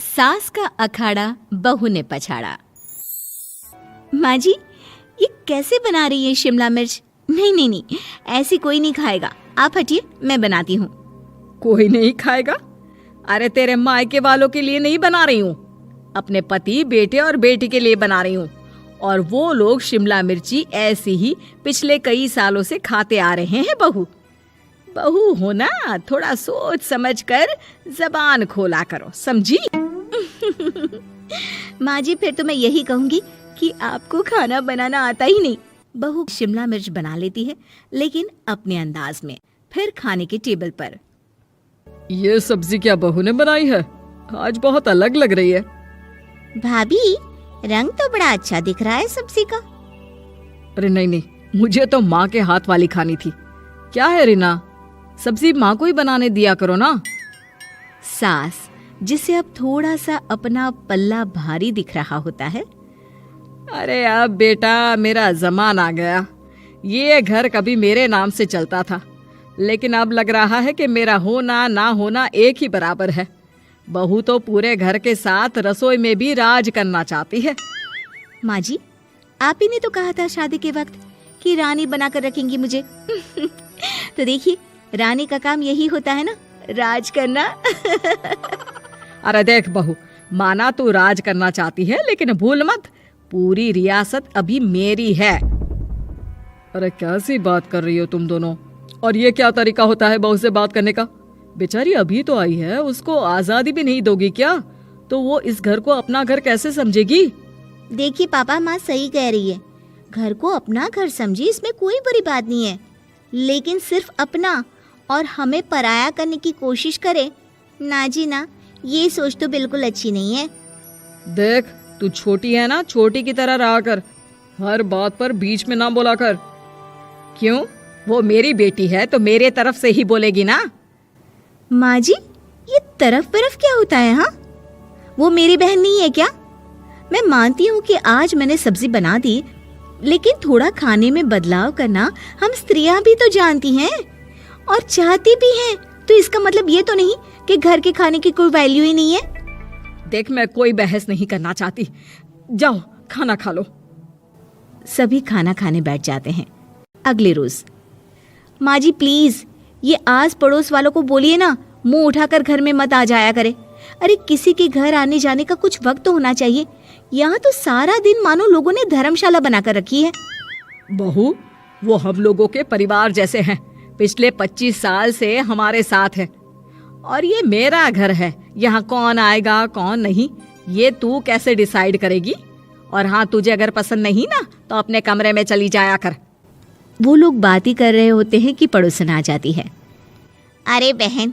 सास का अखाड़ा बहू ने पछाड़ा। माँ जी, ये कैसे बना रही है शिमला मिर्च? नहीं नहीं नहीं, ऐसी कोई नहीं खाएगा। आप हटिए, मैं बनाती हूँ। कोई नहीं खाएगा? अरे तेरे मायके वालों के लिए नहीं बना रही हूँ, अपने पति, बेटे और बेटी के लिए बना रही हूँ। और वो लोग शिमला मिर्ची ऐसी ही पिछले कई सालों से खाते आ रहे हैं। बहू बहू हो ना, थोड़ा सोच समझ कर जबान खोला करो, समझी? माँ जी, फिर तो मैं यही कहूँगी कि आपको खाना बनाना आता ही नहीं। बहू शिमला मिर्च बना लेती है, लेकिन अपने अंदाज में। फिर खाने के टेबल पर, ये सब्जी क्या बहू ने बनाई है? आज बहुत अलग लग रही है। भाभी, रंग तो बड़ा अच्छा दिख रहा है सब्जी का। अरे नहीं नहीं, मुझे तो माँ के हाथ वाली खानी थी। क्या है रीना, सब्जी माँ को ही बनाने दिया करो ना। सास, जिसे अब थोड़ा सा अपना पल्ला भारी दिख रहा होता है। अरे अब बेटा मेरा जमाना आ गया। ये घर कभी मेरे नाम से चलता था, लेकिन अब लग रहा है कि मेरा होना ना होना एक ही बराबर है। बहू तो पूरे घर के साथ रसोई में भी राज करना चाहती है। माँ जी, आप ही ने तो कहा था शादी के वक्त कि रानी बनाकर रखेंगी मुझे। तो देखिए, रानी का काम यही होता है ना, राज करना। अरे देख बहू, माना तू राज करना चाहती है, लेकिन भूल मत, पूरी रियासत अभी मेरी है। अरे कैसी बात कर रही हो तुम दोनों? और ये क्या तरीका होता है बहू से बात करने का? बेचारी अभी तो आई है, उसको आजादी भी नहीं दोगी क्या? तो वो इस घर को अपना घर कैसे समझेगी? देखिए पापा, माँ सही कह रही है। घर को अपना घर समझी, इसमें कोई बुरी बात नहीं है। लेकिन सिर्फ अपना और हमें पराया करने की कोशिश करे ना जी ना, ये सोच तो बिल्कुल अच्छी नहीं है। देख, तू छोटी है ना, छोटी की तरह रहा कर। हर बात पर बीच में ना बोला कर। क्यों? वो मेरी बेटी है तो मेरे तरफ से ही बोलेगी ना। माँ जी, ये तरफ क्या होता है? हाँ, वो मेरी बहन नहीं है क्या? मैं मानती हूँ कि आज मैंने सब्जी बना दी, लेकिन थोड़ा खाने में बदलाव करना हम स्त्रियां भी तो जानती हैं और चाहती भी हैं। तो इसका मतलब ये तो नहीं कि घर के खाने की कोई वैल्यू ही नहीं है। देख, मैं कोई बहस नहीं करना चाहती, जाओ खाना खा लो। सभी खाना खाने बैठ जाते हैं। अगले रोज, माँ जी प्लीज, ये आस पड़ोस वालों को बोलिए ना, मुंह उठाकर घर में मत आ जाया करे। अरे किसी के घर आने जाने का कुछ वक्त तो होना चाहिए। यहाँ तो सारा दिन मानो लोगों ने धर्मशाला बनाकर रखी है। बहू, वो हम लोगों के परिवार जैसे हैं, पिछले 25 साल से हमारे साथ है। और ये मेरा घर है, यहाँ कौन आएगा कौन नहीं ये तू कैसे डिसाइड करेगी? और हाँ, तुझे अगर पसंद नहीं ना तो अपने कमरे में चली जाया कर। वो लोग बात ही कर रहे होते हैं कि पड़ोसन आ जाती है। अरे बहन,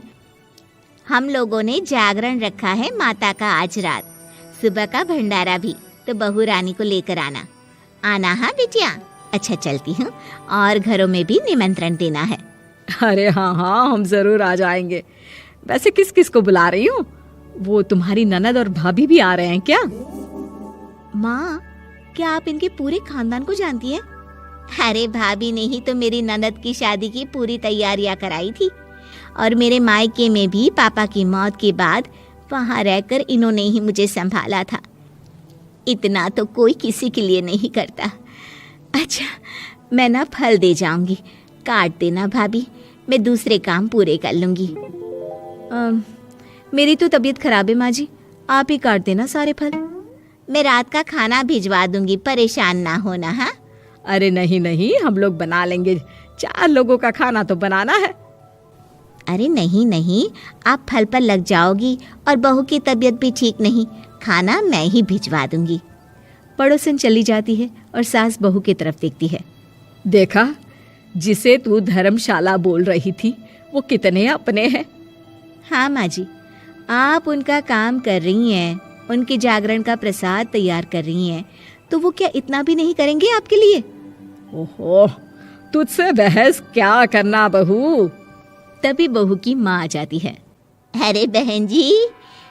हम लोगों ने जागरण रखा है माता का आज रात, सुबह का भंडारा भी, तो बहू रानी को लेकर आना। आना हाँ बिटिया। अच्छा चलती हूँ, और घरों में भी निमंत्रण देना है। अरे हाँ हाँ, हम जरूर आ जाएंगे। वैसे किस किस को बुला रही हूँ? वो तुम्हारी ननद और भाभी भी आ रहे हैं क्या? माँ, क्या आप इनके पूरे खानदान को जानती हैं? अरे भाभी ने ही तो मेरी ननद की शादी की पूरी तैयारियां कराई थी, और मेरे मायके में भी पापा की मौत के बाद वहाँ रहकर इन्होंने ही मुझे संभाला था। इतना तो कोई किसी के लिए नहीं करता। अच्छा, मैं ना फल दे जाऊंगी, काट देना भाभी, मैं दूसरे काम पूरे कर लूंगी। मेरी तो तबीयत खराब है माँ जी, आप ही काट देना सारे फल। मैं रात का खाना भिजवा दूंगी, परेशान ना होना। हाँ? अरे नहीं नहीं, हम लोग बना लेंगे, 4 लोगों का खाना तो बनाना है। अरे नहीं नहीं, आप फल पर लग जाओगी, और बहू की तबीयत भी ठीक नहीं, खाना मैं ही भिजवा दूंगी। पड़ोसन चली जाती है और सास बहू की तरफ देखती है। देखा, जिसे तू धर्मशाला बोल रही थी वो कितने अपने हैं। हाँ माँ जी, आप उनका काम कर रही हैं, उनके जागरण का प्रसाद तैयार कर रही हैं, तो वो क्या इतना भी नहीं करेंगे आपके लिए? ओहो, तुझसे बहस क्या करना बहू। तभी बहू की माँ आ जाती है। अरे बहन जी,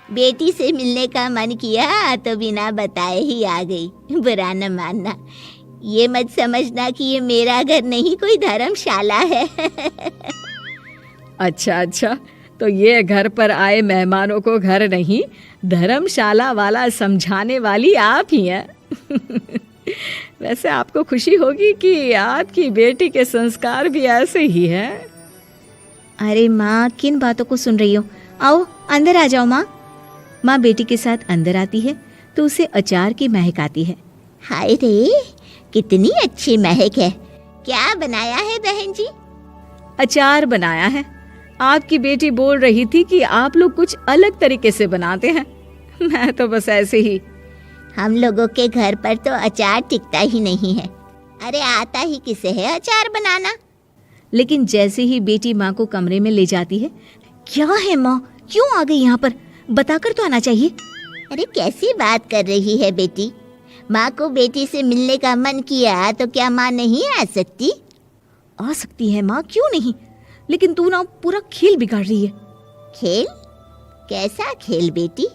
बेटी से मिलने का मन किया तो बिना बताए ही आ गई, बुरा न मानना। ये मत समझना कि ये मेरा घर नहीं, कोई धर्मशाला है। अच्छा अच्छा, तो ये घर पर आए मेहमानों को घर नहीं धर्मशाला वाला समझाने वाली आप ही हैं। वैसे आपको खुशी होगी कि आपकी बेटी के संस्कार भी ऐसे ही हैं। अरे माँ, किन बातों को सुन रही हो? आओ अंदर आ जाओ माँ। माँ बेटी के साथ अंदर आती है तो उसे अचार की महक आती है। हाय रे, कितनी अच्छी महक है। क्या बनाया है बहन जी? अचार बनाया है। आपकी बेटी बोल रही थी कि आप लोग कुछ अलग तरीके से बनाते हैं। मैं तो बस ऐसे ही। हम लोगों के घर पर तो अचार टिकता ही नहीं है। अरे आता ही किसे है अचार बनाना? लेकिन जैसे ही बेटी माँ को कमरे में ले जाती है, क्या है माँ, क्यों आ गई यहाँ पर? बताकर तो आना चाहिए। अरे कैसी बात कर रही है बेटी? माँ को बेटी से मिलने का मन किया तो क्या माँ नहीं आ सकती? आ सकती है माँ, क्यों नहीं, लेकिन तू ना पूरा खेल बिगाड़ रही है। खेल? कैसा खेल बेटी?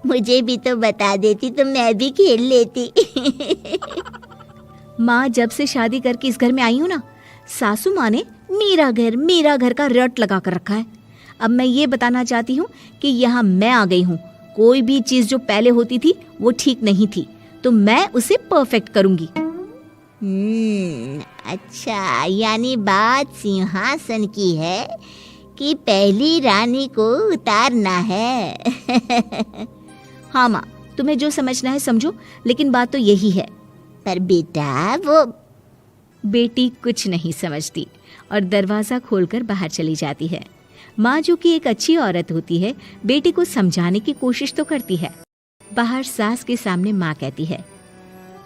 मुझे भी तो बता देती तो मैं भी खेल लेती। माँ, जब से शादी करके इस घर में आई हूँ ना, सासू माँ ने मेरा घर का रट लगा कर रखा है। अब मैं ये बताना चाहती हूँ कि यहाँ मैं आ गई हूँ। कोई भी चीज़ जो पहले होती थी वो ठीक नहीं थी, तो मैं उसे परफेक्ट करूँगी। अच्छा, यानी बात सिंहासन की है कि पहली रानी को उतारना है। हाँ माँ, तुम्हें जो समझना है समझो, लेकिन बात तो यही है। पर बेटा वो... बेटी कुछ नहीं समझती और दरवाज़ा खोलकर बाहर चली जाती है। माँ, जो कि एक अच्छी औरत होती है, बेटी को समझाने की कोशिश तो करती है। बाहर सास के सामने माँ कहती है,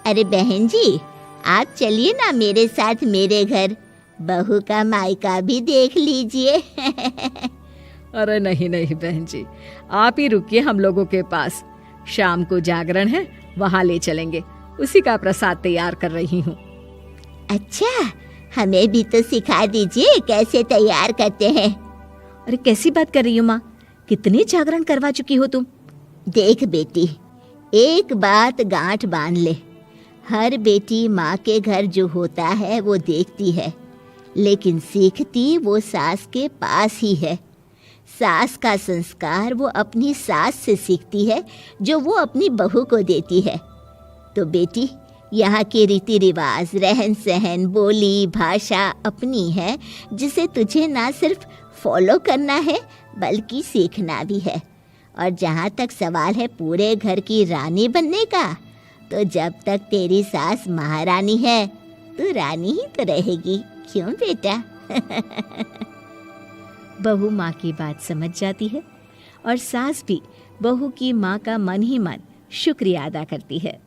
अरे बहन जी, आप चलिए ना मेरे साथ मेरे घर, बहू का मायका भी देख लीजिए। अरे नहीं नहीं बहन जी, आप ही रुकिए हम लोगों के पास। शाम को जागरण है, वहाँ ले चलेंगे। उसी का प्रसाद तैयार कर रही हूँ। अच्छा, हमें भी तो सिखा दीजिए कैसे तैयार करते हैं। अरे कैसी बात कर रही हो माँ, कितने जागरण करवा चुकी हो तुम? देख बेटी, एक बात गांठ बांध ले, हर बेटी माँ के घर जो होता है वो देखती है, लेकिन सीखती वो सास के पास ही है। सास का संस्कार वो अपनी सास से सीखती है, जो वो अपनी बहू को देती है। तो बेटी, यहाँ के रीति रिवाज, रहन सहन, बोली भाषा अपनी है, जिसे तुझे ना सिर्फ फॉलो करना है बल्कि सीखना भी है। और जहाँ तक सवाल है पूरे घर की रानी बनने का, तो जब तक तेरी सास महारानी है, तू रानी ही तो रहेगी। क्यों बेटा? बहू माँ की बात समझ जाती है और सास भी बहू की माँ का मन ही मन शुक्रिया अदा करती है।